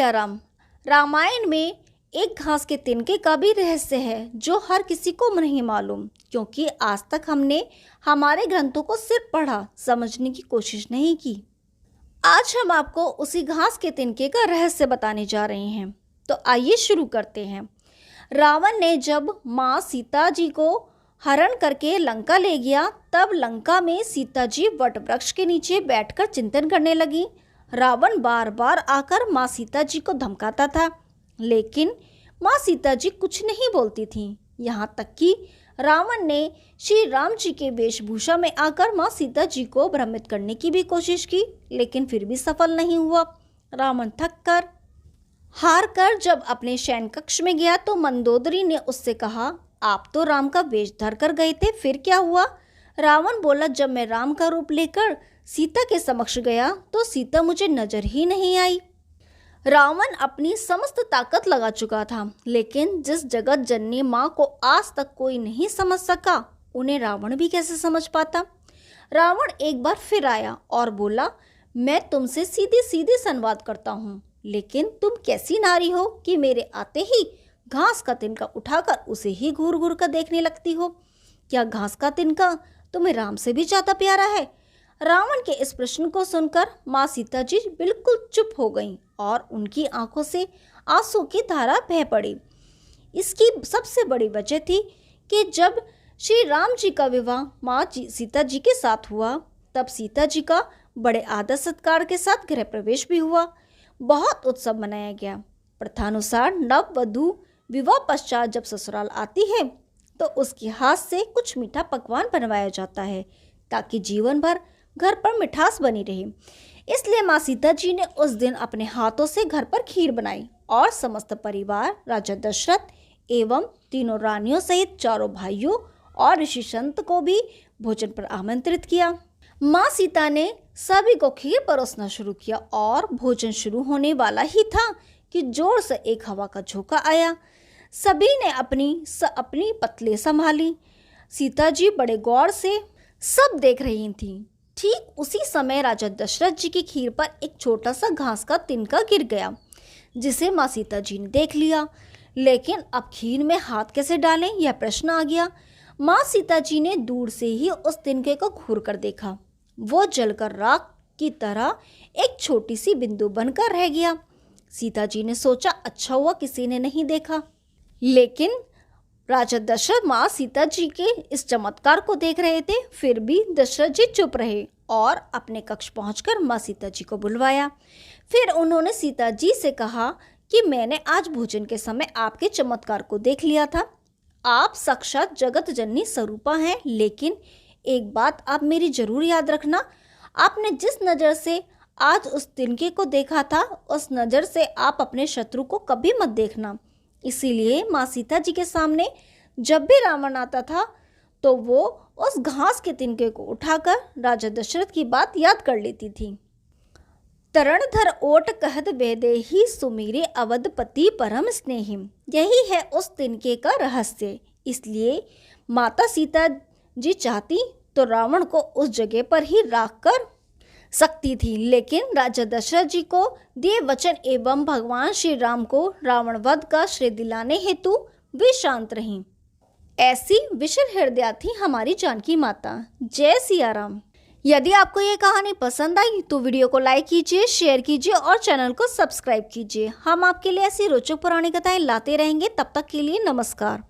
सिया राम। रामायण में एक घास के तिनके का भी रहस्य है जो हर किसी को नहीं मालूम, क्योंकि आज तक हमने हमारे ग्रंथों को सिर्फ पढ़ा, समझने की कोशिश नहीं की। आज हम आपको उसी घास के तिनके का रहस्य बताने जा रहे हैं। तो आइए शुरू करते हैं। रावण ने जब माँ सीता जी को हरण करके लंका ले गया, तब लंका में सीता जी वट वृक्ष के नीचे बैठकर चिंतन करने लगी। रावण बार बार आकर माँ सीता जी को धमकाता था, लेकिन माँ सीता जी कुछ नहीं बोलती थीं। यहाँ तक कि रावण ने श्री राम जी के वेशभूषा में आकर माँ सीता जी को भ्रमित करने की भी कोशिश की, लेकिन फिर भी सफल नहीं हुआ। रावण थक हार कर जब अपने शयन कक्ष में गया तो मंदोदरी ने उससे कहा, आप तो राम का वेश धर कर गए थे, फिर क्या हुआ? रावण बोला, जब मैं राम का रूप लेकर सीता के समक्ष गया तो सीता मुझे नजर ही नहीं आई। रावण अपनी समस्त ताकत लगा चुका था, लेकिन जिस जगत जननी माँ को आज तक कोई नहीं समझ सका, उन्हें रावण भी कैसे समझ पाता। रावण एक बार फिर आया और बोला, मैं तुमसे सीधे सीधे संवाद करता हूँ, लेकिन तुम कैसी नारी हो कि मेरे आते ही घास का तिनका उठाकर उसे ही घूर घूर कर देखने लगती हो। क्या घास का तिनका तुम्हें राम से भी ज्यादा प्यारा है? रावण के इस प्रश्न को सुनकर माँ सीता जी बिल्कुल चुप हो गईं और उनकी आंखों से आंसू की धारा बह पड़ी। इसकी सबसे बड़ी वजह थी कि जब श्री राम जी का विवाह सीता जी के साथ हुआ, तब सीता जी का बड़े आदर सत्कार के साथ गृह प्रवेश भी हुआ। बहुत उत्सव मनाया गया। प्रथानुसार नववधू विवाह पश्चात जब ससुराल आती है तो उसके हाथ से कुछ मीठा पकवान बनवाया जाता है, ताकि जीवन भर घर पर मिठास बनी रहे। इसलिए माँ सीता जी ने उस दिन अपने हाथों से घर पर खीर बनाई और समस्त परिवार, राजा दशरथ एवं तीनों रानियों सहित चारों भाइयों और ऋषि संत को भी भोजन पर आमंत्रित किया। माँ सीता ने सभी को खीर परोसना शुरू किया और भोजन शुरू होने वाला ही था कि जोर से एक हवा का झोंका आया। सभी ने अपनी पतले संभाली। सीता जी बड़े गौर से सब देख रही थीं। ठीक उसी समय राजा दशरथ जी की खीर पर एक छोटा सा घास का तिनका गिर गया, जिसे माँ सीता जी ने देख लिया, लेकिन अब खीर में हाथ कैसे डालें, यह प्रश्न आ गया। माँ सीता जी ने दूर से ही उस तिनके को घूर कर देखा। वो जलकर राख की तरह एक छोटी सी बिंदु बनकर रह गया। सीता जी ने सोचा, अच्छा हुआ किसी ने नहीं देखा। लेकिन राजा दशरथ माँ सीता जी के इस चमत्कार को देख रहे थे, फिर भी दशरथ जी चुप रहे और अपने कक्ष पहुंचकर माँ सीता जी को बुलवाया। फिर उन्होंने सीता जी से कहा कि मैंने आज भोजन के समय आपके चमत्कार को देख लिया था। आप साक्षात जगत जननी स्वरूपा हैं, लेकिन एक बात आप मेरी जरूर याद रखना, आपने जिस नज़र से आज उस तिनके को देखा था, उस नज़र से आप अपने शत्रु को कभी मत देखना। इसीलिए माँ सीता जी के सामने जब भी रावण आता था तो वो उस घास के तिनके को उठाकर राजा दशरथ की बात याद कर लेती थी। तरणधर ओट कहत वेदे ही सुमीरे अवधपति परम स्नेहिम, यही है उस तिनके का रहस्य। इसलिए माता सीता जी चाहती तो रावण को उस जगह पर ही राख कर सकती थी, लेकिन राजा दशरथ जी को दिए वचन एवं भगवान श्री राम को रावण वध का श्रेय दिलाने हेतु वे शांत रहीं। ऐसी विशल हृदया थी हमारी जानकी माता। जय सिया राम। यदि आपको ये कहानी पसंद आई तो वीडियो को लाइक कीजिए, शेयर कीजिए और चैनल को सब्सक्राइब कीजिए। हम आपके लिए ऐसी रोचक पुरानी कथाएं लाते रहेंगे। तब तक के लिए नमस्कार।